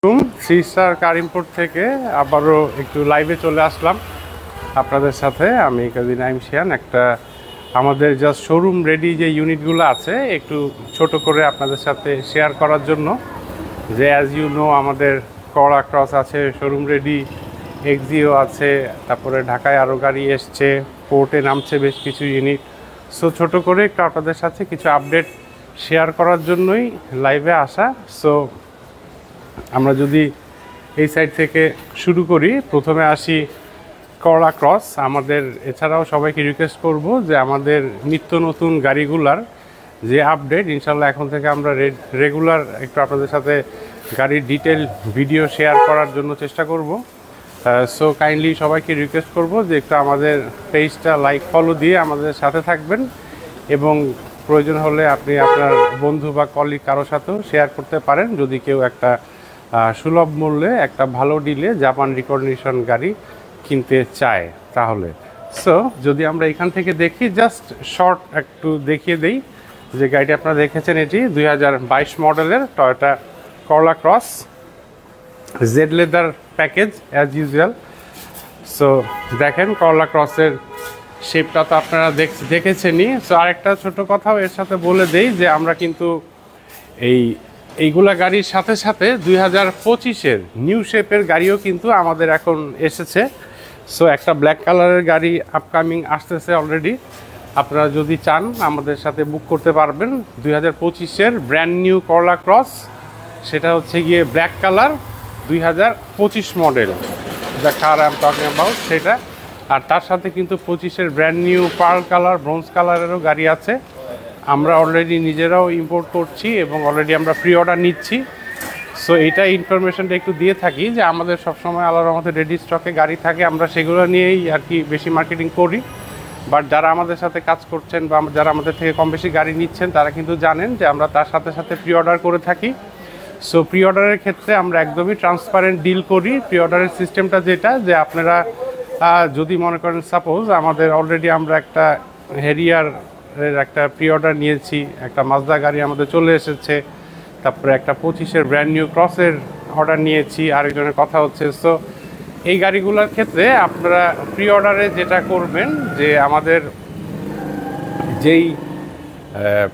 Three star কার import থেকে আবারও একটু লাইভে চলে আসলাম আপনাদের সাথে। আমি কাজী নাইম শিয়ান। একটা আমাদের জাস্ট শোরুম রেডি যে ইউনিটগুলো আছে একটু ছোট করে আপনাদের সাথে শেয়ার করার জন্য, যে অ্যাজ ইউ নো আমাদের করলা ক্রস আছে, শোরুম রেডি এক্সিও আছে, তারপরে ঢাকায় আরও গাড়ি এসছে, পোর্টে নামছে বেশ কিছু ইউনিট। সো ছোট করে একটু আপনাদের সাথে কিছু আপডেট শেয়ার করার জন্যই লাইভে আসা। সো আমরা যদি এই সাইড থেকে শুরু করি, প্রথমে আসি করলা ক্রস। আমাদের এছাড়াও সবাইকে রিকোয়েস্ট করব যে আমাদের নিত্য নতুন গাড়িগুলার যে আপডেট, ইনশাল্লাহ এখন থেকে আমরা রেগুলার একটু আপনাদের সাথে গাড়ির ডিটেল ভিডিও শেয়ার করার জন্য চেষ্টা করব। সো কাইন্ডলি সবাইকে রিকোয়েস্ট করব যে একটু আমাদের পেজটা লাইক ফলো দিয়ে আমাদের সাথে থাকবেন, এবং প্রয়োজন হলে আপনি আপনার বন্ধু বা কলিগ কারোর সাথেও শেয়ার করতে পারেন যদি কেউ একটা সুলভ মূল্যে একটা ভালো ডিলে জাপান রিকগনিশন গাড়ি কিনতে চায় তাহলে। সো যদি আমরা এখান থেকে দেখি, জাস্ট শর্ট একটু দেখিয়ে দেই যে গাড়িটি আপনারা দেখেছেন, এটি 2022 মডেলের টয়োটা করলা cross, Z leather package as usual. So দেখেন করলা ক্রসের শেপটা তো আপনারা দেখেছেনই। সো আরেকটা ছোট কথাও এর সাথে বলে দেই যে আমরা কিন্তু এইগুলা গাড়ির সাথে সাথে 2025-এর নিউ শেপের গাড়িও কিন্তু আমাদের এখন এসেছে। সো একটা ব্ল্যাক কালারের গাড়ি আপকামিং আসতেছে অলরেডি। আপনারা যদি চান আমাদের সাথে বুক করতে পারবেন 2025-এর ব্র্যান্ড নিউ করলা ক্রস, সেটা হচ্ছে গিয়ে black colour 2025 model, the car I am talking about সেটা। আর তার সাথে কিন্তু 25-এর brand new pearl colour, bronze কালারেরও গাড়ি আছে। আমরা অলরেডি নিজেরাও ইম্পোর্ট করছি এবং অলরেডি আমরা প্রি অর্ডার নিচ্ছি। সো এইটা ইনফরমেশনটা একটু দিয়ে থাকি যে আমাদের সবসময় আলাদা আমাদের রেডি স্টকে গাড়ি থাকে, আমরা সেগুলো নিয়েই আর কি বেশি মার্কেটিং করি। বাট যারা আমাদের সাথে কাজ করছেন বা যারা আমাদের থেকে কম বেশি গাড়ি নিচ্ছেন তারা কিন্তু জানেন যে আমরা তার সাথে সাথে প্রি অর্ডার করে থাকি। সো প্রি অর্ডারের ক্ষেত্রে আমরা একদমই ট্রান্সপারেন্ট ডিল করি। প্রি অর্ডারের সিস্টেমটা যেটা, যে আপনারা যদি মনে করেন সাপোজ আমাদের অলরেডি আমরা একটা হেরিয়ারের একটা প্রি অর্ডার নিয়েছি, একটা মাজদা গাড়ি আমাদের চলে এসেছে, তারপরে একটা 25-এর ব্র্যান্ড নিউ ক্রসের অর্ডার নিয়েছি, আরেকজনের কথা হচ্ছে। সো এই গাড়িগুলোর ক্ষেত্রে আপনারা প্রি অর্ডারে যেটা করবেন যে আমাদের যেই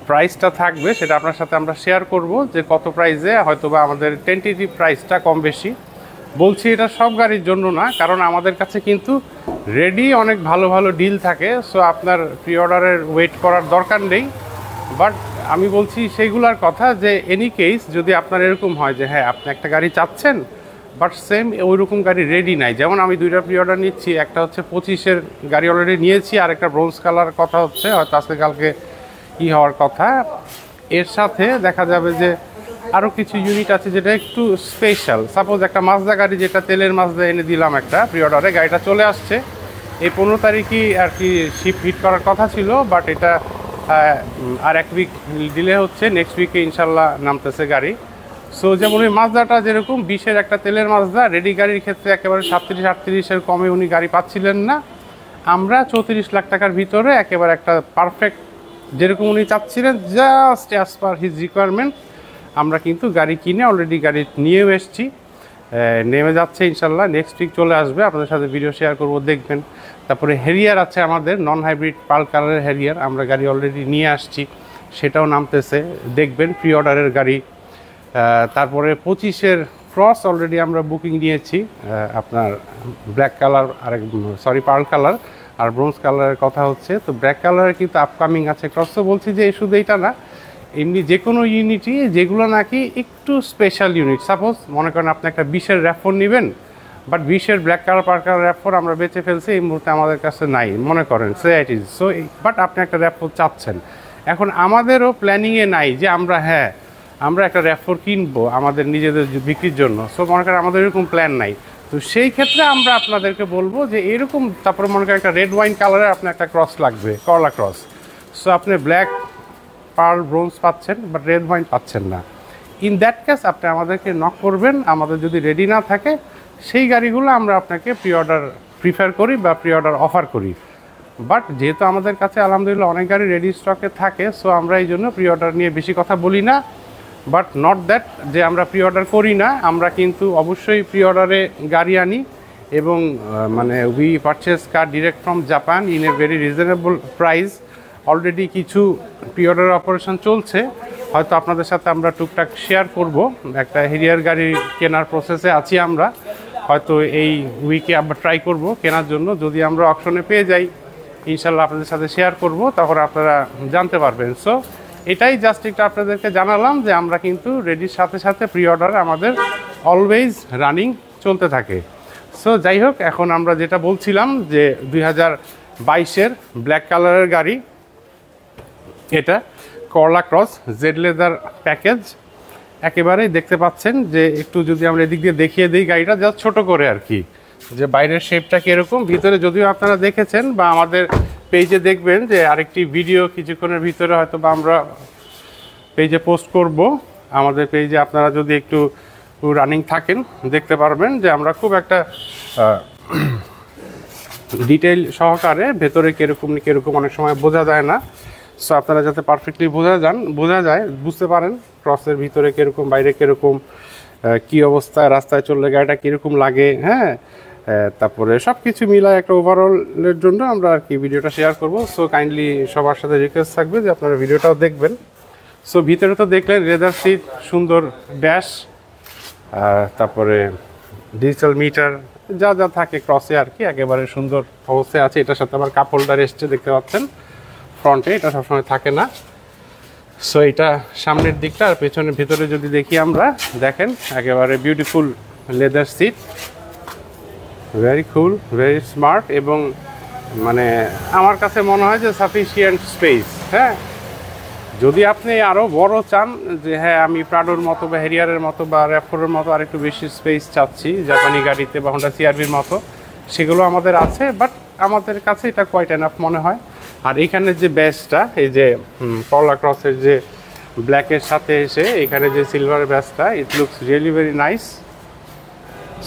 প্রাইসটা থাকবে সেটা আপনার সাথে আমরা শেয়ার করব, যে কত প্রাইসে হয়তোবা আমাদের টেন্টেটিভ প্রাইসটা কম বেশি বলছি। এটা সব গাড়ির জন্য না, কারণ আমাদের কাছে কিন্তু রেডি অনেক ভালো ভালো ডিল থাকে। সো আপনার প্রি অর্ডারের ওয়েট করার দরকার নেই। বাট আমি বলছি সেইগুলোর কথা যে এনি কেস যদি আপনার এরকম হয় যে হ্যাঁ আপনি একটা গাড়ি চাচ্ছেন বাট সেম ওই রকম গাড়ি রেডি নাই, যেমন আমি 2টা প্রি অর্ডার নিচ্ছি, একটা হচ্ছে 25-এর গাড়ি অলরেডি নিয়েছি, আর একটা ব্রোঞ্জ কালার কথা হচ্ছে, হয়তো আজকে কালকে হওয়ার কথা। এর সাথে দেখা যাবে যে আরও কিছু ইউনিট আছে যেটা একটু স্পেশাল। সাপোজ একটা মাজদা গাড়ি, যেটা তেলের মাজদা এনে দিলাম একটা প্রি অর্ডারে, গাড়িটা চলে আসছে এই 15 তারিখই আর কি শিপ হিট করার কথা ছিল, বাট এটা আর এক উইক ডিলে হচ্ছে, নেক্সট উইকে ইনশাল্লাহ নামতেছে গাড়ি। সো যেমন ওই মাজদাটা যেরকম 20-এর একটা তেলের মাজদা রেডি গাড়ির ক্ষেত্রে একেবারে 37-38-এর কমে উনি গাড়ি পাচ্ছিলেন না, আমরা 34 লাখ টাকার ভিতরে একেবারে একটা পারফেক্ট যেরকম উনি চাচ্ছিলেন just as per his requirement আমরা কিন্তু গাড়ি কিনে অলরেডি গাড়ি নিয়েও এসেছি, নেমে যাচ্ছে ইনশাল্লাহ, নেক্সট উইক চলে আসবে, আপনাদের সাথে ভিডিও শেয়ার করব, দেখবেন। তারপরে হেরিয়ার আছে আমাদের, নন হাইব্রিড পার্ল কালারের হেরিয়ার, আমরা গাড়ি অলরেডি নিয়ে আসছি, সেটাও নামতেছে, দেখবেন প্রি অর্ডারের গাড়ি। তারপরে 25-এর ক্রস অলরেডি আমরা বুকিং নিয়েছি, আপনার ব্ল্যাক কালার আর পার্ল কালার আর ব্রোঞ্জ কালারের কথা হচ্ছে। তো ব্ল্যাক কালারের কিন্তু আপকামিং আছে ক্রস। তো বলছি যে শুধু এইটা না, এমনি যে কোনো ইউনিটই যেগুলো নাকি একটু স্পেশাল ইউনিট, সাপোজ মনে করেন আপনি একটা 20-এর র্যাপ4 নেবেন, বাট 20-এর ব্ল্যাক কালার পার্ল কালার র্যাপ4 আমরা বেঁচে ফেলছি, এই মুহূর্তে আমাদের কাছে নাই, মনে করেন সে ইট ইজ। সো বাট আপনি একটা র্যাপ4 চাচ্ছেন, এখন আমাদেরও প্ল্যানিংয়ে নাই যে আমরা একটা র্যাপ4 কিনবো আমাদের নিজেদের বিক্রির জন্য। সো মনে করেন আমাদের এরকম প্ল্যান নাই। তো সেই ক্ষেত্রে আমরা আপনাদেরকে বলবো যে এরকম, তারপরে মনে করেন একটা রেড ওয়াইন কালারের আপনার একটা ক্রস লাগবে, করলা ক্রস। সো আপনি ব্ল্যাক পার্ল ব্রোঞ্জ পাচ্ছেন বাট রেড ওয়াইন পাচ্ছেন না, ইন দ্যাট কেস আপনি আমাদেরকে নক করবেন। আমাদের যদি রেডি না থাকে সেই গাড়িগুলো আমরা আপনাকে প্রি অর্ডার প্রিফার করি বা প্রি অর্ডার অফার করি। বাট যেহেতু আমাদের কাছে আলহামদুলিল্লাহ অনেক গাড়ি রেডি স্টকে থাকে, সো আমরা এই জন্য প্রি অর্ডার নিয়ে বেশি কথা বলি না। বাট নট দ্যাট যে আমরা প্রি অর্ডার করি না, আমরা কিন্তু অবশ্যই প্রি অর্ডারে গাড়ি আনি এবং মানে we purchase car direct from Japan in a very reasonable price. Already কিছু প্রি অর্ডার অপারেশন চলছে, হয়তো আপনাদের সাথে আমরা টুকটাক শেয়ার করব। একটা হেরিয়ার গাড়ি কেনার প্রসেসে আছি আমরা, হয়তো এই উইকে আমরা ট্রাই করব কেনার জন্য। যদি আমরা অকশনে পেয়ে যাই ইনশাল্লাহ আপনাদের সাথে শেয়ার করব, তখন আপনারা জানতে পারবেন। সো এটাই জাস্ট একটু আপনাদেরকে জানালাম যে আমরা কিন্তু রেডির সাথে সাথে প্রি অর্ডার আমাদের অলওয়েজ রানিং চলতে থাকে। সো যাই হোক, এখন আমরা যেটা বলছিলাম যে 2022-এর ব্ল্যাক কালারের গাড়ি, এটা করলা ক্রস জেড লেদার প্যাকেজ। একেবারেই দেখতে পাচ্ছেন যে একটু যদি আমরা এদিক দিয়ে দেখিয়ে দিই গাড়িটা জাস্ট ছোট করে আর কি, যে বাইরের শেপটা কীরকম, ভিতরে যদিও আপনারা দেখেছেন বা আমাদের পেজে দেখবেন যে আরেকটি ভিডিও কিছুক্ষণের ভিতরে হয়তো বা আমরা পেজে পোস্ট করব। আমাদের পেজে আপনারা যদি একটু রানিং থাকেন দেখতে পারবেন যে আমরা খুব একটা ডিটেইল সহকারে ভেতরে কীরকম অনেক সময় বোঝা যায় না। সো আপনারা যাতে পারফেক্টলি বুঝতে পারেন ক্রসের ভিতরে কীরকম, বাইরে কীরকম, কী অবস্থায়, রাস্তায় চললে গাড়িটা কীরকম লাগে, হ্যাঁ, তারপরে সব কিছু মিলায় একটা ওভারঅলের জন্য আমরা আর কি ভিডিওটা শেয়ার করব। সো কাইন্ডলি সবার সাথে রিকোয়েস্ট থাকবে যে আপনারা ভিডিওটাও দেখবেন। সো ভিতরে তো দেখলেন লেদার সিট, সুন্দর ড্যাশ, তারপরে ডিজিটাল মিটার, যা যা থাকে ক্রসে আর কি একেবারে সুন্দর অবস্থায় আছে। এটার সাথে আবার কাপ হোল্ডার এসছে দেখতে পাচ্ছেন ফ্রন্টে, এটা সবসময় থাকে না। সো এটা সামনের দিকটা, আর পেছনের ভিতরে যদি দেখি আমরা, দেখেন একেবারে beautiful leather seat, very cool, very smart, এবং মানে আমার কাছে মনে হয় যে সাফিসিয়েন্ট স্পেস। হ্যাঁ, যদি আপনি আরও বড় চান যে হ্যাঁ আমি প্রাডোর মতো বা হেরিয়ারের মতো বা র্যাপফোরের মতো আরেকটু বেশি স্পেস চাচ্ছি জাপানি গাড়িতে বা হোন্ডা সিআরভির মতো, সেগুলো আমাদের আছে, বাট আমাদের কাছে এটা কোয়াইট এনাফ মনে হয়। আর এইখানে যে ব্যাজটা, এই যে করলা ক্রসের যে ব্ল্যাকের সাথে এসে এখানে যে সিলভার ব্যাজটা, it looks really very nice.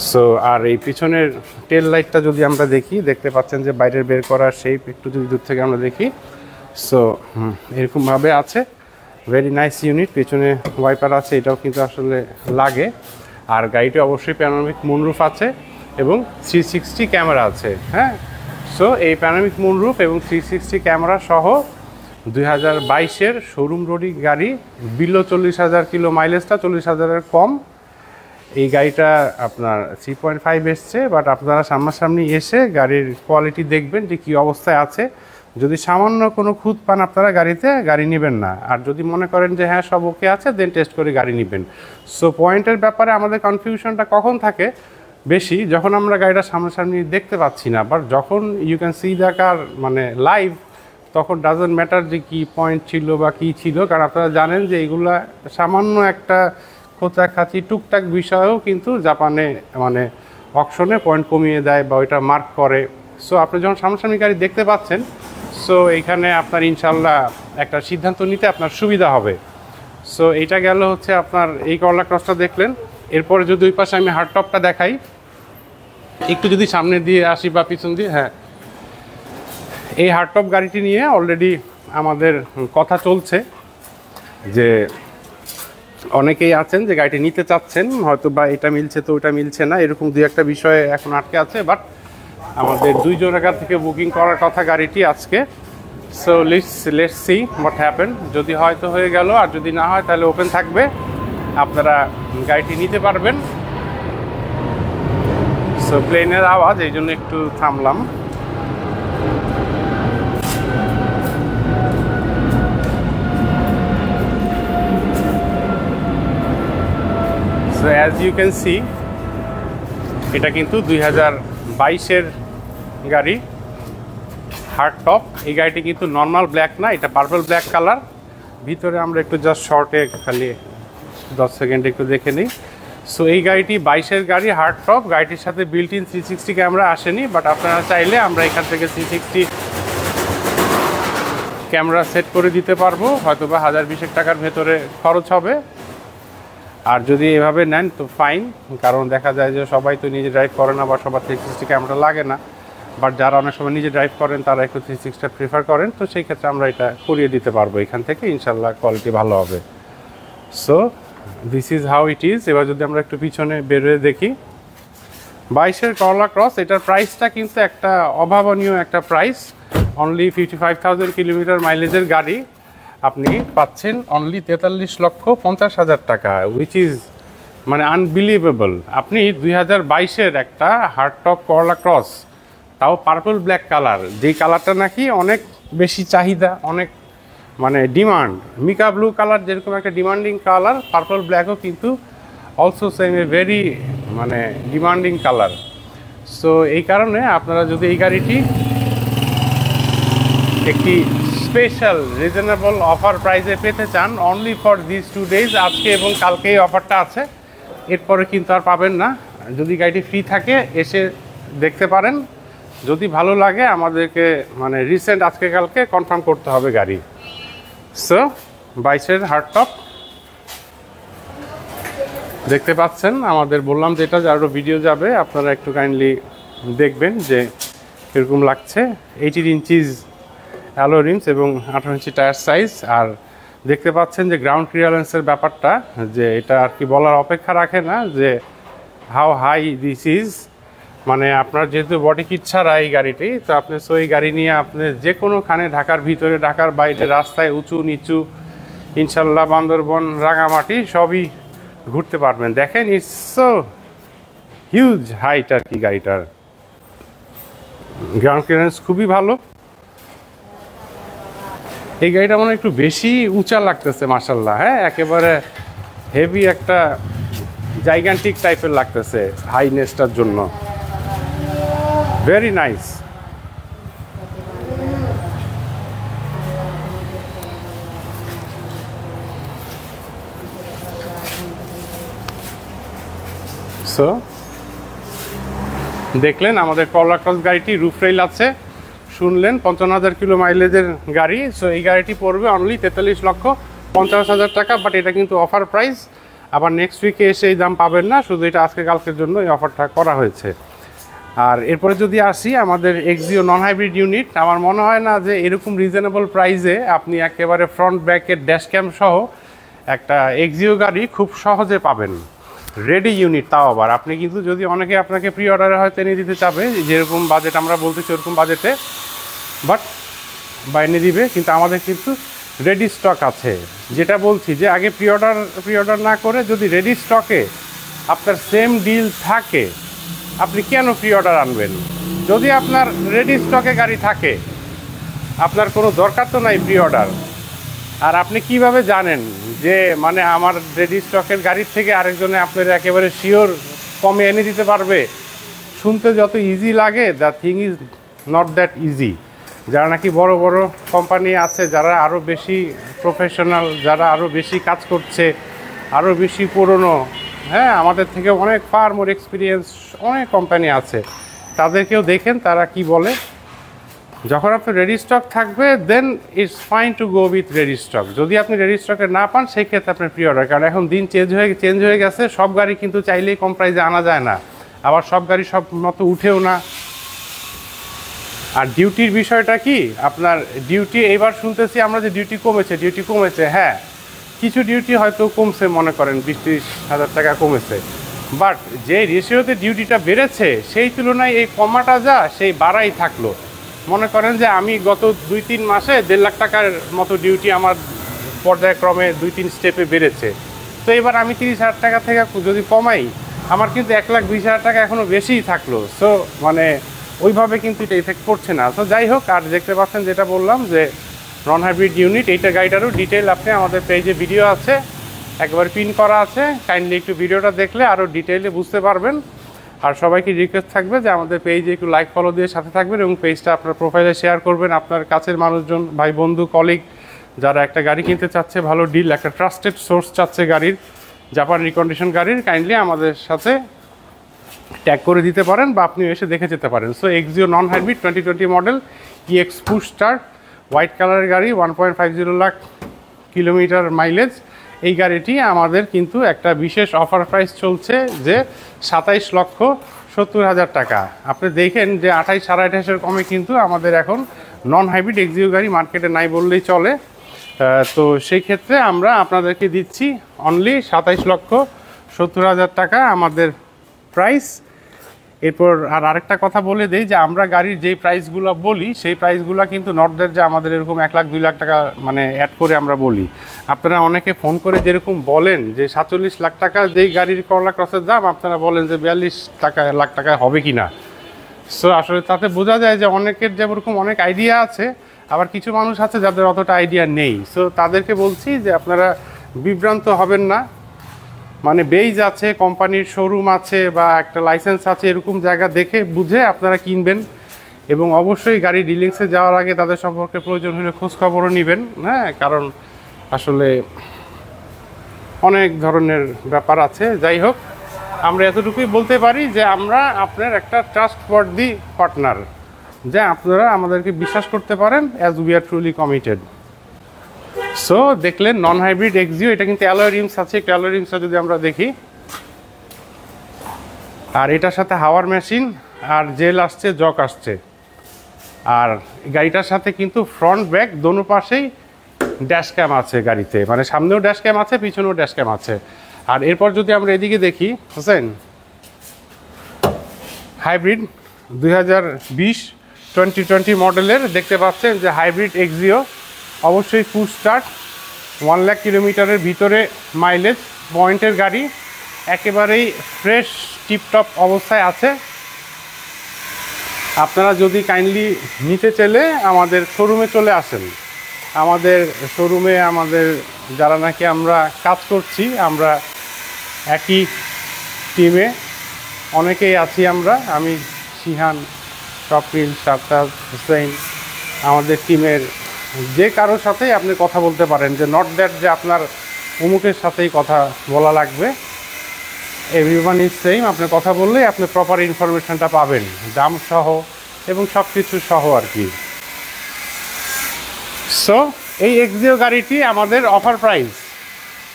So আর এই পিছনের টেল লাইটটা যদি আমরা দেখি, দেখতে পাচ্ছেন যে বাইরের বের করার শেপ একটু যদি দূর থেকে আমরা দেখি, সো এরকমভাবে আছে, ভেরি নাইস ইউনিট। পেছনে ওয়াইপার আছে, এটাও কিন্তু আসলে লাগে। আর গাড়িটি অবশ্যই প্যানোরামিক মুনরুফ আছে এবং 360 ক্যামেরা আছে। হ্যাঁ, সো এই প্যানোরামিক মুনরুফ এবং 360 ক্যামেরা সহ 2022-এর শোরুম রোডি গাড়ি, বিলো 40,000 কিলো, মাইলেজটা 40,000-এর কম। এই গাড়িটা আপনার 3.5 এসছে, বাট আপনারা সামনাসামনি এসে গাড়ির কোয়ালিটি দেখবেন যে কী অবস্থায় আছে। যদি সামান্য কোনো খুঁত পান আপনারা গাড়িতে, গাড়ি নেবেন না। আর যদি মনে করেন যে হ্যাঁ সব ওকে আছে, দেন টেস্ট করে গাড়ি নেবেন। সো পয়েন্টের ব্যাপারে আমাদের কনফিউশনটা কখন থাকে বেশি, যখন আমরা গাড়িটা সামনাসামনি দেখতে পাচ্ছি না। বাট যখন you can see the car মানে লাইভ, তখন ডাজন্ট ম্যাটার যে কী পয়েন্ট ছিল বা কী ছিল, কারণ আপনারা জানেন যে এইগুলা সামান্য একটা খোঁচাখাচি টুকটাক বিষয়েও কিন্তু জাপানে মানে অকশনে পয়েন্ট কমিয়ে দেয় বা ওইটা মার্ক করে। সো আপনি যখন সামনাসামনি গাড়ি দেখতে পাচ্ছেন, সো এইখানে আপনার ইনশাল্লাহ একটা সিদ্ধান্ত নিতে আপনার সুবিধা হবে। সো এইটা গেল হচ্ছে আপনার এই করলা ক্রসটা দেখলেন। এরপরে যদি ওই পাশে আমি হার্ডটপটা দেখাই, একটু যদি সামনে দিয়ে আসি বা পিছন দিয়ে, হ্যাঁ, এই হার্ডটপ গাড়িটি নিয়ে অলরেডি আমাদের কথা চলছে যে অনেকেই আছেন যে গাড়িটি নিতে চাচ্ছেন, হয়তো বা এটা মিলছে তো ওইটা মিলছে না, এরকম দুই একটা বিষয়ে এখন আটকে আছে। বাট আমাদের 2 জনের থেকে বুকিং করার কথা গাড়িটি আজকে। So let's see what happen. যদি হয়তো হয়ে গেল, আর যদি না হয় তাহলে ওপেন থাকবে, আপনারা গাড়িটি নিতে পারবেন। সো প্লেনের আওয়াজ, এই জন্য একটু থামলাম। So as you can see, এটা কিন্তু 2022-এর গাড়ি, হার্ড টপ। এই গাড়িটি কিন্তু নর্মাল ব্ল্যাক না, এটা পার্পল ব্ল্যাক কালার। ভিতরে আমরা একটু জাস্ট শর্টে খালি 10 সেকেন্ড একটু দেখে নিই। সো এই গাড়িটি 22-এর গাড়ি, হার্ড টপ। গাড়িটির সাথে বিল্ট ইন 360 ক্যামেরা আসেনি, বাট আপনারা চাইলে আমরা এখান থেকে 360 ক্যামেরা সেট করে দিতে পারবো। হয়তো বা 1020 টাকার ভেতরে খরচ হবে। আর যদি এভাবে নেন তো ফাইন, কারণ দেখা যায় যে সবাই তো নিজে ড্রাইভ করে না বা সবার 360 ক্যামেরা লাগে না। বাট যারা অনেক সময় নিজে ড্রাইভ করেন তারা একটু 360টা প্রিফার করেন, তো সেই ক্ষেত্রে আমরা এটা করিয়ে দিতে পারবো এখান থেকে, ইনশাল্লাহ কোয়ালিটি ভালো হবে। So this is how it is. এবার যদি আমরা একটু পিছনে বেরোয় দেখি, 22-এর করলা ক্রস, এটার প্রাইসটা কিন্তু একটা অভাবনীয় একটা প্রাইস। অনলি 55,000 কিলোমিটার মাইলেজের গাড়ি আপনি পাচ্ছেন অনলি 43,50,000 টাকা, উইচ ইজ মানে আনবিলিভেবল। আপনি 2022-এর একটা হার্ড টপ করলা ক্রস, তাও পার্পল ব্ল্যাক কালার, যেই কালারটা নাকি অনেক বেশি চাহিদা, অনেক মানে ডিমান্ড। মিকা ব্লু কালার যেরকম একটা ডিমান্ডিং কালার, পার্পল ব্ল্যাকও কিন্তু অলসো সেম এ ভেরি মানে ডিমান্ডিং কালার। সো এই কারণে আপনারা যদি এই গাড়িটি একটি স্পেশাল রিজনেবল অফার প্রাইসে পেতে চান, অনলি ফর দিস 2 ডেজ, আজকে এবং কালকে এই অফারটা আছে, এরপরে কিন্তু আর পাবেন না। যদি গাড়িটি ফ্রি থাকে এসে দেখতে পারেন, যদি ভালো লাগে আমাদেরকে মানে রিসেন্ট আজকে কালকে কনফার্ম করতে হবে গাড়ি। সো 22-এর হার্ড টপ দেখতে পাচ্ছেন, আমাদের বললাম যেটা আরও ভিডিও যাবে, আপনারা একটু কাইন্ডলি দেখবেন যে কীরকম লাগছে। 18 ইঞ্চিজ অ্যালো রিমস এবং 18 ইঞ্চি টায়ার সাইজ। আর দেখতে পাচ্ছেন যে গ্রাউন্ড ক্লিয়ারেন্সের ব্যাপারটা, যে এটা আর কি বলার অপেক্ষা রাখে না যে হাউ হাই দিস ইজ। মানে আপনার যেহেতু বডি কিট ছাড়া এই গাড়িটি, তো আপনি সো এই গাড়ি নিয়ে আপনি যে কোনোখানে ঢাকার ভিতরে, ঢাকার বাইরে, রাস্তায় উঁচু নিচু, ইনশাল্লাহ বান্দরবন, রাঙামাটি সবই ঘুরতে পারবেন। দেখেন ইটস সো হিউজ হাইট আর কি গাড়িটার, গ্রাউন্ড ক্লিয়ারেন্স খুবই ভালো। এই গাড়িটা মনে একটু বেশি উঁচা লাগতেছে মাশাল্লাহ, হ্যাঁ একেবারে হেভি একটা জাইগান্টিক টাইপের লাগতেছে হাইনেসটার জন্য, ভেরি নাইস। সো দেখলেন আমাদের করলা ক্রস গাড়িটি, রুফ রেল আছে, শুনলেন 55,000 কিলো মাইলেজের গাড়ি। সো এই গাড়িটি পড়বে অনলি 43,50,000 টাকা, বাট এটা কিন্তু অফার প্রাইস। আবার নেক্সট উইকে এসে এই দাম পাবেন না, শুধু এটা আজকে কালকের জন্য এই অফারটা করা হয়েছে। আর এরপরে যদি আসি আমাদের এক্সিও নন হাইব্রিড ইউনিট, আমার মনে হয় না যে এরকম রিজনেবল প্রাইসে আপনি একেবারে ফ্রন্ট ব্যাকের ড্যাশ ক্যাম সহ একটা এক্সিও গাড়ি খুব সহজে পাবেন, রেডি ইউনিট। তাও আবার আপনি কিন্তু যদি অনেকে আপনাকে প্রি অর্ডারে হয়তো এনে দিতে চাবে, যেরকম বাজেট আমরা বলতেছি ওরকম বাজেটে, বাট বাইনে দিবে, কিন্তু আমাদের কিন্তু রেডি স্টক আছে। যেটা বলছি যে আগে প্রি অর্ডার না করে যদি রেডি স্টকে আপনার সেম ডিল থাকে, আপনি কেন প্রি অর্ডার আনবেন? যদি আপনার রেডি স্টকে গাড়ি থাকে, আপনার কোনো দরকার তো নাই প্রি অর্ডার। আর আপনি কিভাবে জানেন যে মানে আমার রেডি স্টকের গাড়ির থেকে আরেকজনে আপনার একেবারে শিওর কমে এনে দিতে পারবে? শুনতে যত ইজি লাগে, the thing is not that easy. যারা নাকি বড় বড় কোম্পানি আছে, যারা আরও বেশি প্রফেশনাল, যারা আরও বেশি কাজ করছে, আরও বেশি পুরনো, হ্যাঁ আমাদের থেকে অনেক ফার মোর এক্সপিরিয়েন্স অনেক কোম্পানি আছে, তাদেরকেও দেখেন তারা কি বলে। যখন আপনার রেডি স্টক থাকবে, then it's fine to go with ready stock. যদি আপনি রেডি স্টকে না পান, সেই ক্ষেত্রে আপনার প্রি অর্ডার, কারণ এখন দিন চেঞ্জ হয়ে গেছে। সব গাড়ি কিন্তু চাইলেই কম প্রাইসে আনা যায় না, আবার সব গাড়ি সব মতো উঠেও না। আর ডিউটির বিষয়টা কি, আপনার ডিউটি এইবার শুনতেছি আমরা যে ডিউটি কমেছে, হ্যাঁ কিছু ডিউটি হয়তো কমছে, মনে করেন 20-30 হাজার টাকা কমেছে, বাট যে রেশিওতে ডিউটিটা বেড়েছে সেই তুলনায় এই কমাটা যা সেই বাড়াই থাকলো। মনে করেন যে আমি গত 2-3 মাসে 1.5 লাখ টাকার মতো ডিউটি আমার পর্যায়ক্রমে 2-3 স্টেপে বেড়েছে। তো এবার আমি 30,000 টাকা থেকে যদি কমাই, আমার কিন্তু 1,20,000 টাকা এখনও বেশিই থাকলো। সো মানে ওইভাবে কিন্তু এটা এফেক্ট করছে না। তো যাই হোক, আর দেখতে পাচ্ছেন যেটা বললাম যে নন হাইব্রিড ইউনিট, এইটা গাড়িটারও ডিটেল আপনি আমাদের পেজে ভিডিও আছে, একবার পিন করা আছে, কাইন্ডলি একটু ভিডিওটা দেখলে আরও ডিটেইলে বুঝতে পারবেন। আর সবাইকে রিকোয়েস্ট থাকবে যে আমাদের পেজে একটু লাইক ফলো দিয়ে সাথে থাকবেন এবং পেজটা আপনার প্রোফাইলে শেয়ার করবেন আপনার কাছের মানুষজন, ভাই বন্ধু, কলিগ, যারা একটা গাড়ি কিনতে চাচ্ছে, ভালো ডিল, একটা ট্রাস্টেড সোর্স চাচ্ছে গাড়ির, জাপান রিকন্ডিশন গাড়ির, কাইন্ডলি আমাদের সাথে ট্যাগ করে দিতে পারেন বা আপনি এসে দেখে যেতে পারেন। So Axio non hybrid 2020 model EX push start white কালারের গাড়ি, 1.50 লাখ কিলোমিটার মাইলেজ। এই গাড়িটি আমাদের কিন্তু একটা বিশেষ অফার প্রাইস চলছে যে 27,70,000 টাকা। আপনি দেখেন যে 28-28.5-এর কমে কিন্তু আমাদের এখন নন হাইব্রিড এক্সিও গাড়ি মার্কেটে নাই বললেই চলে। তো সেই ক্ষেত্রে আমরা আপনাদেরকে দিচ্ছি অনলি 27,70,000 টাকা আমাদের প্রাইস। এরপর আরেকটা কথা বলে দেই যে আমরা গাড়ির যেই প্রাইসগুলো বলি সেই প্রাইসগুলো কিন্তু নর্থদের যে আমাদের এরকম 1 লাখ 2 লাখ টাকা মানে অ্যাড করে আমরা বলি। আপনারা অনেকে ফোন করে যেরকম বলেন যে 47 লাখ টাকা যেই গাড়ির করলা ক্রসের দাম, আপনারা বলেন যে 42 লাখ টাকা হবে কি না। সো আসলে তাতে বোঝা যায় যে অনেকের যেরকম অনেক আইডিয়া আছে, আবার কিছু মানুষ আছে যাদের অতটা আইডিয়া নেই। সো তাদেরকে বলছি যে আপনারা বিভ্রান্ত হবেন না, মানে বেইজ আছে, কোম্পানির শোরুম আছে বা একটা লাইসেন্স আছে, এরকম জায়গা দেখে বুঝে আপনারা কিনবেন। এবং অবশ্যই গাড়ি ডিলিংসে যাওয়ার আগে তাদের সম্পর্কে প্রয়োজন হলে খোঁজখবরও নেবেন, হ্যাঁ, কারণ আসলে অনেক ধরনের ব্যাপার আছে। যাই হোক, আমরা এতটুকুই বলতে পারি যে আমরা আপনার একটা ট্রাস্টওয়ার্দি পার্টনার, যা আপনারা আমাদেরকে বিশ্বাস করতে পারেন, as we are truly committed. So দেখলেন নন হাইব্রিড এক্সিও, এটা কিন্তু অ্যালয় রিমস আছে। একটু অ্যালয় রিমসটা যদি আমরা দেখি, আর এটার সাথে হাওয়ার মেশিন আর জেল আসছে, জক আসছে। আর গাড়িটার সাথে কিন্তু ফ্রন্ট ব্যাক দোনো পাশেই ড্যাশ ক্যাম আছে গাড়িতে, মানে সামনেও ড্যাশ ক্যাম আছে, পিছনেও ড্যাশ ক্যাম আছে। আর এরপর যদি আমরা এদিকে দেখি, বুঝছেন, হাইব্রিড 2020 মডেলের দেখতে পাচ্ছেন যে হাইব্রিড এক্সিও, অবশ্যই ফুল স্টার্ট, 1 লাখ কিলোমিটারের ভিতরে মাইলেজ, পয়েন্টের গাড়ি, একেবারেই ফ্রেশ টিপটপ অবস্থায় আছে। আপনারা যদি কাইন্ডলি নিতে চাইলে আমাদের শোরুমে চলে আসেন। আমাদের শোরুমে আমাদের যারা নাকি আমরা কাজ করছি, আমরা একই টিমে অনেকেই আছি আমরা, আমি, শিহান, স্বপ্নিল, সাত্তার, হুসেন, আমাদের টিমের যে কারোর সাথেই আপনি কথা বলতে পারেন, যে নট দ্যাট যে আপনার অমুকের সাথেই কথা বলা লাগবে। এভরিওয়ান ইজ সেম, আপনি কথা বললেই আপনি প্রপার ইনফরমেশনটা পাবেন, দাম সহ এবং সব কিছু সহ আর কি। সো এই এক্সিও গাড়িটি আমাদের অফার প্রাইস।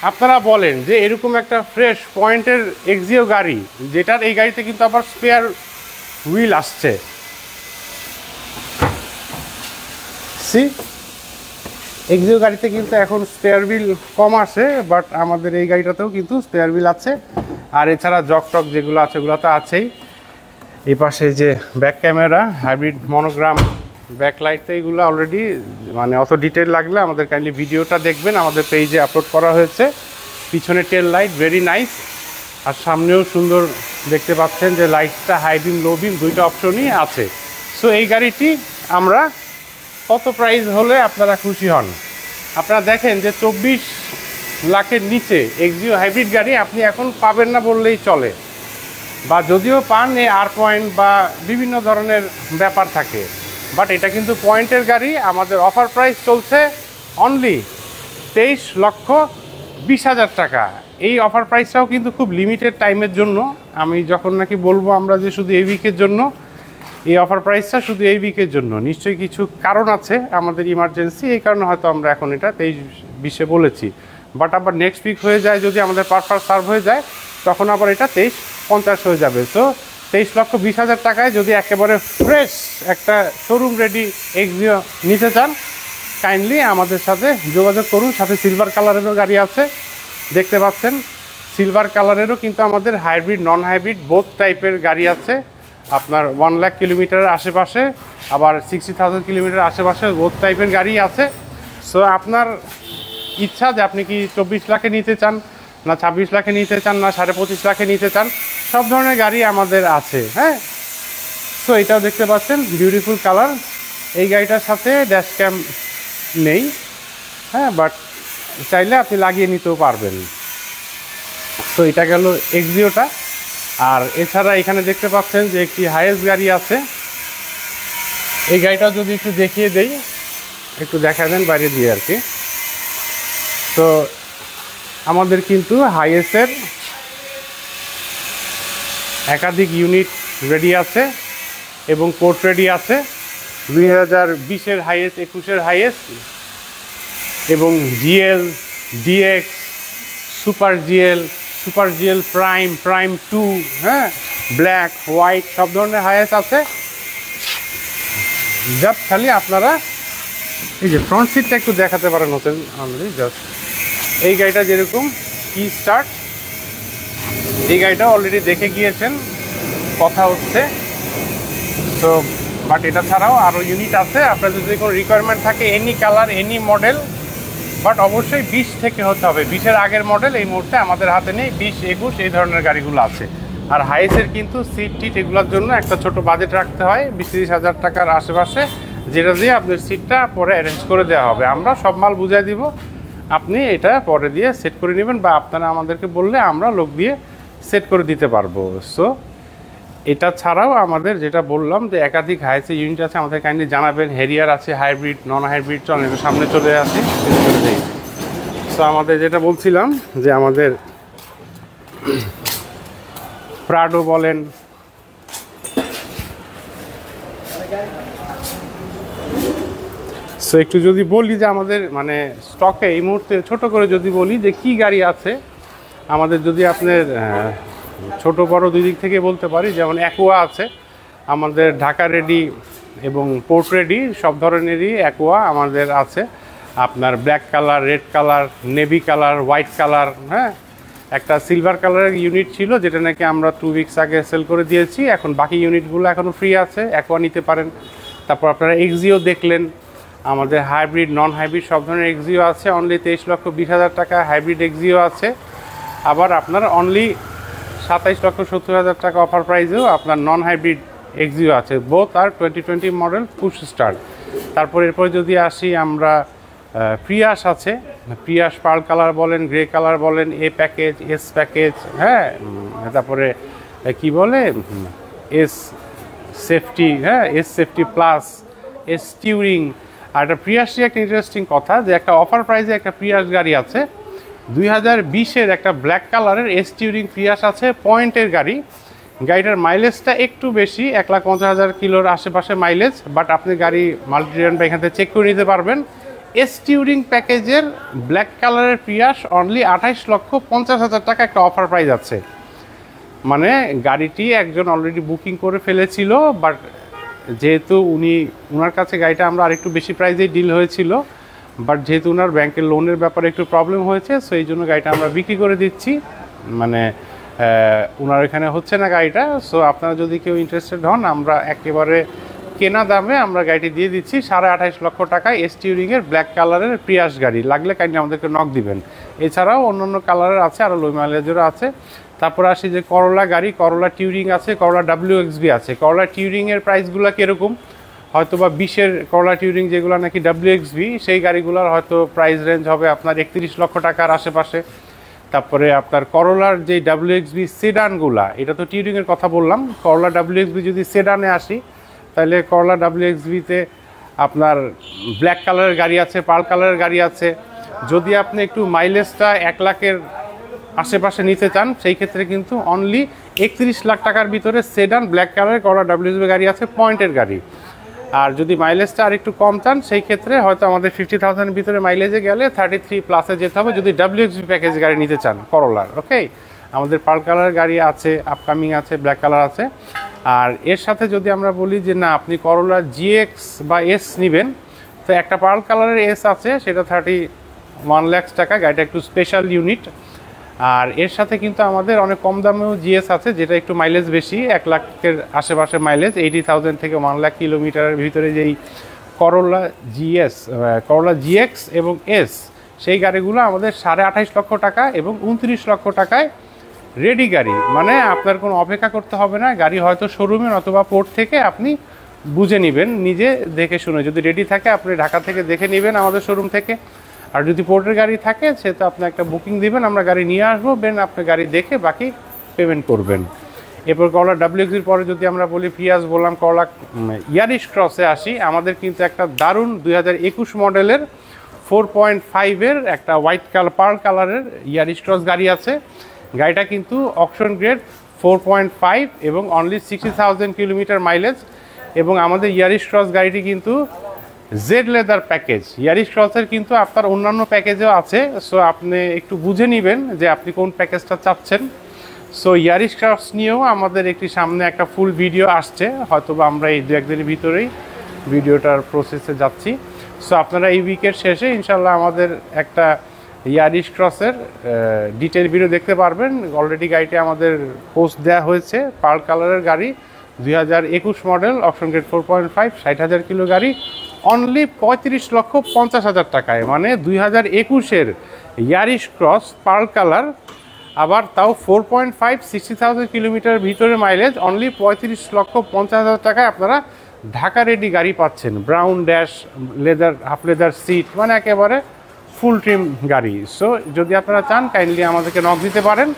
আপনারা বলেন যে এরকম একটা ফ্রেশ পয়েন্টের এক্সিও গাড়ি, যেটার এই গাড়িতে কিন্তু আবার স্পেয়ার হুইল আসছে, সি এক্সিও গাড়িতে কিন্তু এখন স্পেয়ার হুইল কম আসে, বাট আমাদের এই গাড়িটাতেও কিন্তু স্পেয়ার হুইল আছে। আর এছাড়া জক টক যেগুলো আছে ওগুলো তো আছেই। এই পাশে যে back camera, hybrid monogram, backlight, এইগুলো অলরেডি মানে অত ডিটেল লাগলে আমাদের কাইন্ডলি ভিডিওটা দেখবেন, আমাদের পেজে আপলোড করা হয়েছে। পিছনে টেল লাইট ভেরি নাইস, আর সামনেও সুন্দর দেখতে পাচ্ছেন যে লাইটটা হাই বিম লো বিম দুইটা অপশনই আছে। সো এই গাড়িটি আমরা কত প্রাইস হলে আপনারা খুশি হন? আপনারা দেখেন যে 24 লাখের নিচে এক্সিও হাইব্রিড গাড়ি আপনি এখন পাবেন না বললেই চলে, বা যদিও পান এই আর পয়েন্ট বা বিভিন্ন ধরনের ব্যাপার থাকে, বাট এটা কিন্তু পয়েন্টের গাড়ি। আমাদের অফার প্রাইস চলছে অনলি 23,20,000 টাকা। এই অফার প্রাইসটাও কিন্তু খুব লিমিটেড টাইমের জন্য। আমি যখন নাকি বলবো আমরা যে শুধু এই উইকের জন্য, এই অফার প্রাইসটা শুধু এই উইকের জন্য, নিশ্চয়ই কিছু কারণ আছে আমাদের ইমার্জেন্সি, এই কারণে হয়তো আমরা এখন এটা 23-20-এ বলেছি। বাট আবার নেক্সট উইক হয়ে যায়, যদি আমাদের পারপাস সার্ভ হয়ে যায়, তখন আবার এটা 23,50 হয়ে যাবে। সো 23,20,000 টাকায় যদি একেবারে ফ্রেশ একটা শোরুম রেডি এক্সিও নিতে চান, কাইন্ডলি আমাদের সাথে যোগাযোগ করুন। সাথে সিলভার কালারেরও গাড়ি আছে, দেখতে পাচ্ছেন সিলভার কালারেরও কিন্তু আমাদের হাইব্রিড নন হাইব্রিড বোথ টাইপের গাড়ি আছে। আপনার 1 লাখ কিলোমিটারের আশেপাশে, আবার 60,000 কিলোমিটার আশেপাশে বোথ টাইপের গাড়ি আছে। সো আপনার ইচ্ছা যে আপনি কি 24 লাখে নিতে চান, না 26 লাখে নিতে চান, না 25.5 লাখে নিতে চান, সব ধরনের গাড়ি আমাদের আছে। হ্যাঁ, সো এটাও দেখতে পাচ্ছেন বিউটিফুল কালার। এই গাড়িটার সাথে ড্যাশ ক্যাম নেই, হ্যাঁ, বাট চাইলে আপনি লাগিয়ে নিতেও পারবেন। তো এটা গেল এক্সিওটা। আর এছাড়া এখানে দেখতে পাচ্ছেন যে একটি হাইয়েস্ট গাড়ি আছে। এই গাড়িটা যদি একটু দেখিয়ে দেই, একটু দেখা দেন বাইরে দিয়ে আর কি। তো আমাদের কিন্তু হাইয়েস্টের একাধিক ইউনিট রেডি আছে এবং কোর্ট রেডি আছে। 2020-এর হাইয়েস্ট, 21-এর হাইয়েস্ট, এবং GL, DX, super GL prime, prime 2, হ্যাঁ, ব্ল্যাক, হোয়াইট, সব ধরনের হাইয়েস্ট আছে। জাস্ট খালি আপনারা এই যে ফ্রন্ট সিটটা একটু দেখাতে পারেন হতেন অলরেডি জাস্ট এই গাড়িটা যেরকম কি স্টার্ট, এই গাড়িটা অলরেডি দেখে গিয়েছেন, কথা হচ্ছে। তো বাট এটা ছাড়াও আরও ইউনিট আছে, আপনার যদি কোনো রিকোয়ারমেন্ট থাকে any colour any model, but অবশ্যই 20 থেকে হতে হবে। 20-এর আগের মডেল এই মুহূর্তে আমাদের হাতে নেই, 20, 21 এই ধরনের গাড়িগুলো আছে। আর হাইসের কিন্তু সিট টিট এগুলোর জন্য একটা ছোট বাজেট রাখতে হয় 20-30 হাজার টাকার আশেপাশে, যেটা দিয়ে আপনার সিটটা পরে অ্যারেঞ্জ করে দেওয়া হবে। আমরা সব মাল বুঝাই দিব, আপনি এটা পরে দিয়ে সেট করে নেবেন, বা আপনারা আমাদেরকে বললে আমরা লোক দিয়ে সেট করে দিতে পারবো। সো এটা ছাড়াও আমাদের যেটা বললাম যে একাধিক হাইসে ইউনিট আছে, আমাদের কাইন্ডলি জানাবেন। হেরিয়ার আছে, হাইব্রিড, নন হাইব্রিড, চলেন সামনে চলে আসি। সো আমাদের যেটা বলছিলাম যে আমাদের প্রাডো বলেন, সো একটু যদি বলি যে আমাদের মানে স্টকে এই মুহূর্তে ছোট করে যদি বলি যে কি গাড়ি আছে আমাদের, যদি আপনার ছোট বড় দুই দিক থেকে বলতে পারি, যেমন অ্যাকোয়া আছে আমাদের, ঢাকা রেডি এবং পোর্ট রেডি সব ধরনেরই অ্যাকোয়া আমাদের আছে। আপনার black colour, red colour, navy colour, white colour, হ্যাঁ একটা সিলভার কালারের ইউনিট ছিল যেটা নাকি আমরা 2 উইকস আগে সেল করে দিয়েছি, এখন বাকি ইউনিটগুলো এখনও ফ্রি আছে, অ্যাকোয়া নিতে পারেন। তারপর আপনারা এক্সিও দেখলেন, আমাদের হাইব্রিড নন হাইব্রিড সব ধরনের এক্সিও আছে, অনলি 23,20,000 টাকা হাইব্রিড এক্সিও আছে। আবার আপনার অনলি 27,70,000 টাকা অফার প্রাইসেও আপনার নন হাইব্রিড এক্সিও আছে, বোথ আর 2020 মডেল পুশ স্টার্ট। তারপর এরপরে যদি আসি আমরা প্রিয়াস আছে, প্রিয়াস পার্ল কালার বলেন, গ্রে কালার বলেন, এ প্যাকেজ, এস প্যাকেজ, হ্যাঁ তারপরে কি বলে এস সেফটি, হ্যাঁ S safety plus, S touring. আর একটা প্রিয়াসই একটা ইন্টারেস্টিং কথা যে একটা অফার প্রাইসে একটা প্রিয়াস গাড়ি আছে 2020-এর একটা ব্ল্যাক কালারের এস টিউরিং প্রিয়াস আছে, পয়েন্টের গাড়ি। গাড়িটার মাইলেজটা একটু বেশি, 1,50,000 কিলোর আশেপাশে মাইলেজ, বাট আপনি গাড়ি মাল্টিরিয়ান বা এখান থেকে চেক করে নিতে পারবেন। এস টিউরিং প্যাকেজের ব্ল্যাক কালারের প্রিয়াস অনলি 28,50,000 টাকা একটা অফার প্রাইস আছে। মানে গাড়িটি একজন অলরেডি বুকিং করে ফেলেছিল, বাট যেহেতু ওনার কাছে গাড়িটা আমরা আরেকটু বেশি প্রাইসেই ডিল হয়েছিল, বাট যেহেতু ওনার ব্যাংকের লোনের ব্যাপারে একটু প্রবলেম হয়েছে, সো এই জন্য গাড়িটা আমরা বিক্রি করে দিচ্ছি, মানে ওনার এখানে হচ্ছে না গাড়িটা। সো আপনারা যদি কেউ ইন্টারেস্টেড হন, আমরা একেবারে কেনা দামে আমরা গাড়িটি দিয়ে দিচ্ছি 28.5 লক্ষ টাকায় এস টিউরিংয়ের ব্ল্যাক কালারের প্রিয়াস গাড়ি। লাগলে কাইন্ডলি আমাদেরকে নক দিবেন। এছাড়াও অন্যান্য কালারের আছে, আরও লো মাইলেজেরও আছে। তারপর আসি যে করলা গাড়ি, করলা টিউরিং আছে, করলা WXB আছে। করলা টিউরিংয়ের প্রাইসগুলো কীরকম, হয়তো বা 20-এর করলা টিউরিং যেগুলো নাকি WXB, সেই গাড়িগুলোর হয়তো প্রাইস রেঞ্জ হবে আপনার 31 লক্ষ টাকার আশেপাশে। তারপরে আপনার করলার যে WXB সেডানগুলা, এটা তো টিউরিংয়ের কথা বললাম, করলা WXB যদি সেডানে আসি তাহলে করলা WXB-তে আপনার ব্ল্যাক কালারের গাড়ি আছে, পার্ল কালারের গাড়ি আছে। যদি আপনি একটু মাইলেজটা 1 লাখের আশেপাশে নিতে চান, সেই ক্ষেত্রে কিন্তু অনলি 31 লাখ টাকার ভিতরে সেডান ব্ল্যাক কালারের করলা WXB গাড়ি আছে, পয়েন্টের গাড়ি। আর যদি মাইলেজটা আর একটু কম চান, সেই ক্ষেত্রে হয়তো আমাদের 50,000-এর ভিতরে মাইলেজে গেলে 33 প্লাসে যেতে হবে যদি WXB প্যাকেজ গাড়ি নিতে চান করলার। ওকে, আমাদের পার্ল কালারের গাড়ি আছে, আপকামিং আছে, ব্ল্যাক কালার আছে। আর এর সাথে যদি আমরা বলি যে না আপনি করলা GX বা S নেবেন, তো একটা পার্ল কালারের S আছে, সেটা 31 লাখ টাকা, গাড়িটা একটু স্পেশাল ইউনিট। আর এর সাথে কিন্তু আমাদের অনেক কম দামেও GS আছে, যেটা একটু মাইলেজ বেশি, 1 লাখের আশেপাশে মাইলেজ, 80,000 থেকে 1 লাখ কিলোমিটারের ভিতরে যেই করলা করলা GX এবং S, সেই গাড়িগুলো আমাদের 28.5 লক্ষ টাকা এবং 29 লক্ষ টাকায় রেডি গাড়ি। মানে আপনার কোনো অপেক্ষা করতে হবে না, গাড়ি হয়তো শোরুমে অথবা পোর্ট থেকে আপনি বুঝে নেবেন, নিজে দেখে শুনে। যদি রেডি থাকে আপনি ঢাকা থেকে দেখে নেবেন আমাদের শোরুম থেকে, আর যদি পোর্টের গাড়ি থাকে সে তো আপনি একটা বুকিং দিবেন, আমরা গাড়ি নিয়ে আসবো, দেন আপনি গাড়ি দেখে বাকি পেমেন্ট করবেন। এরপর করলা WXB-র পরে যদি আমরা বলি প্রিয়াস বললাম, করলা ইয়ারিশ ক্রসে আসি, আমাদের কিন্তু একটা দারুণ 2021 মডেলের 4.5-এর একটা হোয়াইট কালার পার্ল কালারের ইয়ারিশ ক্রস গাড়ি আছে। গাড়িটা কিন্তু অকশন গ্রেড 4.5 এবং অনলি 60,000 কিলোমিটার মাইলেজ। এবং আমাদের ইয়ারিশ ক্রস গাড়িটি কিন্তু জেড লেদার প্যাকেজ। ইয়ারিশ ক্রসের কিন্তু আপনার অন্যান্য প্যাকেজও আছে, সো আপনি একটু বুঝে নেবেন যে আপনি কোন প্যাকেজটা চাচ্ছেন। সো ইয়ারিশ ক্রস নিয়েও আমাদের একটি সামনে একটা ফুল ভিডিও আসছে, হয়তো বা আমরা এই 2-1 দিনের ভিতরেই ভিডিওটার প্রসেসে যাচ্ছি। সো আপনারা এই উইকের শেষে ইনশাল্লাহ আমাদের একটা ইয়ারিশ ক্রসের ডিটেল ভিডিও দেখতে পারবেন। অলরেডি গাড়িটি আমাদের পোস্ট দেওয়া হয়েছে, পার্ল কালারের গাড়ি, 2021 মডেল, অপশন গ্রেড 4.5, 60,000 কিলো গাড়ি, অনলি 35,50,000 টাকায়। মানে 2021-এর ইয়ারিশ ক্রস পার্ল কালার, আবার তাও 4.5, 60,000 কিলোমিটার ভিতরে মাইলেজ, অনলি 35,50,000 টাকায় আপনারা ঢাকা রেডি গাড়ি পাচ্ছেন। Brown dash, leather, half leather seat, মানে একেবারে ফুল ট্রিম গাড়ি। সো যদি আপনারা চান কাইন্ডলি আমাদেরকে নক দিতে পারেন,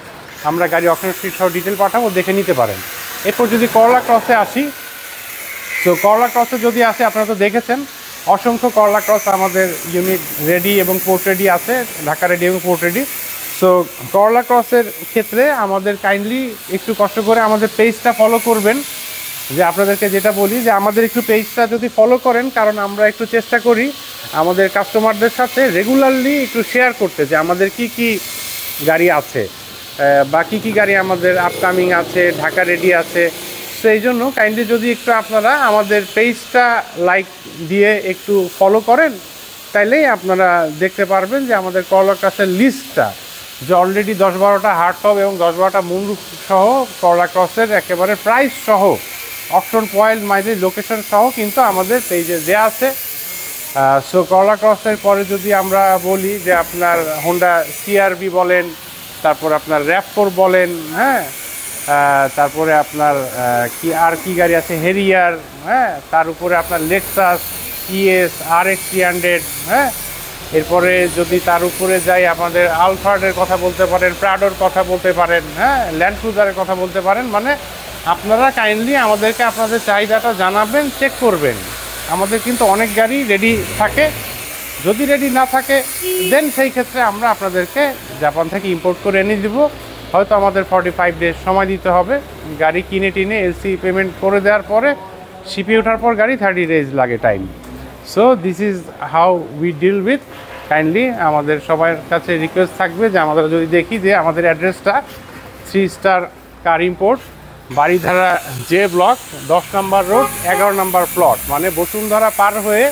আমরা গাড়ি অপশন স্ট্রিট সহ ডিটেল পাঠাবো, দেখে নিতে পারেন। এরপর যদি করলা ক্রসে আসি, তো করলা ক্রসে যদি আসে, আপনারা তো দেখেছেন অসংখ্য করলা ক্রস আমাদের ইউনিট রেডি এবং পোর্ট রেডি আছে, ঢাকা রেডি এবং পোর্ট রেডি। সো করলা ক্রসের ক্ষেত্রে আমাদের কাইন্ডলি একটু কষ্ট করে আমাদের পেজটা ফলো করবেন। যে আপনাদেরকে যেটা বলি যে আমাদের একটু পেজটা যদি ফলো করেন, কারণ আমরা একটু চেষ্টা করি আমাদের কাস্টমারদের সাথে রেগুলারলি একটু শেয়ার করতে, যে আমাদের কি কি গাড়ি আছে বা কী কী গাড়ি আমাদের আপকামিং আছে, ঢাকা রেডি আছে। সেই জন্য কাইন্ডলি যদি একটু আপনারা আমাদের পেজটা লাইক দিয়ে একটু ফলো করেন, তাইলেই আপনারা দেখতে পারবেন যে আমাদের করলা ক্রসের লিস্টটা, যে অলরেডি 10-12টা হার্ড টপ এবং 10-12টা মুনরুফ সহ করলা ক্রসের একেবারে প্রাইস সহ, অপশন পয়েন্ট, মাইলেজ, লোকেশন সহ কিন্তু আমাদের পেজে দেওয়া আছে। সো করলা ক্রসের পরে যদি আমরা বলি যে আপনার হোন্ডা সিআরবি বলেন, তারপর আপনার RAV4 বলেন, হ্যাঁ, তারপরে আপনার কি গাড়ি আছে, হেরিয়ার, হ্যাঁ, তার উপরে আপনার লেক্সাস ES RX 300, হ্যাঁ, এরপরে যদি তার উপরে যাই আমাদের আলফার্ডের কথা বলতে পারেন, প্রাডোর কথা বলতে পারেন, হ্যাঁ, ল্যান্ড ক্রুজারের কথা বলতে পারেন। মানে আপনারা কাইন্ডলি আমাদেরকে আপনাদের চাহিদাটা জানাবেন, চেক করবেন। আমাদের কিন্তু অনেক গাড়ি রেডি থাকে, যদি রেডি না থাকে দেন সেই ক্ষেত্রে আমরা আপনাদেরকে জাপান থেকে ইম্পোর্ট করে এনে দিব। হয়তো আমাদের 45 ডেজ সময় দিতে হবে, গাড়ি কিনে টিনে এলসি পেমেন্ট করে দেওয়ার পরে শিপে ওঠার পর গাড়ি 30 ডেজ লাগে time. So this is how we deal with. Kindly আমাদের সবার কাছে রিকোয়েস্ট থাকবে যে আমাদের যদি দেখি যে আমাদের অ্যাড্রেসটা 3 স্টার কার ইম্পোর্ট, বাড়িধারা জে ব্লক, 10 নম্বর রোড, 11 নম্বর প্লট, মানে বসুন্ধরা পার হয়ে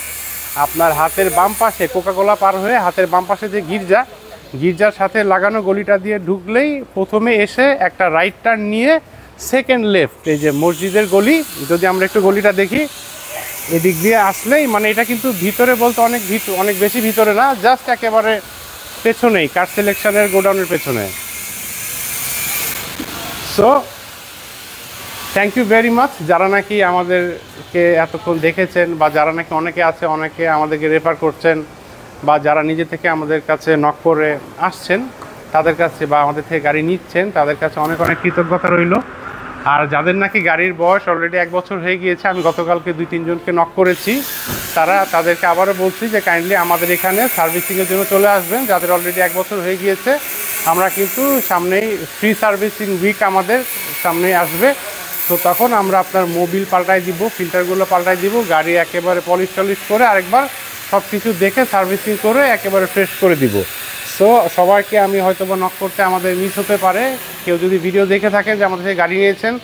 আপনার হাতের বাম পাশে, কোকাকোলা পার হয়ে হাতের বাম পাশে যে গির্জার সাথে লাগানো গলিটা দিয়ে ঢুকলেই প্রথমে এসে একটা রাইট টার্ন নিয়ে সেকেন্ড লেফট, এই যে মসজিদের গলি, যদি আমরা একটু গলিটা দেখি, এদিক দিয়ে আসলেই, মানে এটা কিন্তু ভিতরে বলতে অনেক বেশি ভিতরে না, জাস্ট একেবারে পেছনেই, কার সিলেকশনের গোডাউনের পেছনে। So thank you very much যারা নাকি আমাদেরকে এতক্ষণ দেখেছেন, বা যারা নাকি অনেকে আমাদেরকে রেফার করছেন, বা যারা নিজে থেকে আমাদের কাছে নক করে আসছেন তাদের কাছে, বা আমাদের থেকে গাড়ি নিচ্ছেন তাদের কাছে অনেক কৃতজ্ঞতা রইল। আর যাদের নাকি গাড়ির বয়স অলরেডি 1 বছর হয়ে গিয়েছে, আমি গতকালকে 2-3 জনকে নক করেছি, তাদেরকে আবারও বলছি যে কাইন্ডলি আমাদের এখানে সার্ভিসিংয়ের জন্য চলে আসবেন। যাদের অলরেডি 1 বছর হয়ে গিয়েছে, আমরা কিন্তু সামনেই ফ্রি সার্ভিসিং উইক আমাদের সামনেই আসবে। তো তখন আমরা আপনার মোবিল পাল্টাই দিব, ফিল্টারগুলো পাল্টাই দিব, গাড়ি একেবারে পলিশ টলিশ করে আরেকবার সব কিছু দেখে সার্ভিসিং করে একেবারে ফ্রেশ করে দিব। সো সবাইকে আমি হয়তো বা নক করতে আমাদের মিস হতে পারে, কেউ যদি ভিডিও দেখে থাকেন যে আমাদের থেকে গাড়ি নিয়েছেন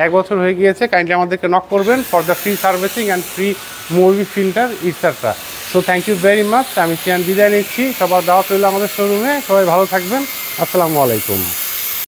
1 বছর হয়ে গিয়েছে, কাইন্ডলি আমাদেরকে নক করবেন for the free servicing and free mobil filter etcetera. So thank you very much. আমি সিয়ান বিদায় নিচ্ছি, সবার দাওয়াত রইল আমাদের শোরুমে। সবাই ভালো থাকবেন। আসসালামু আলাইকুম।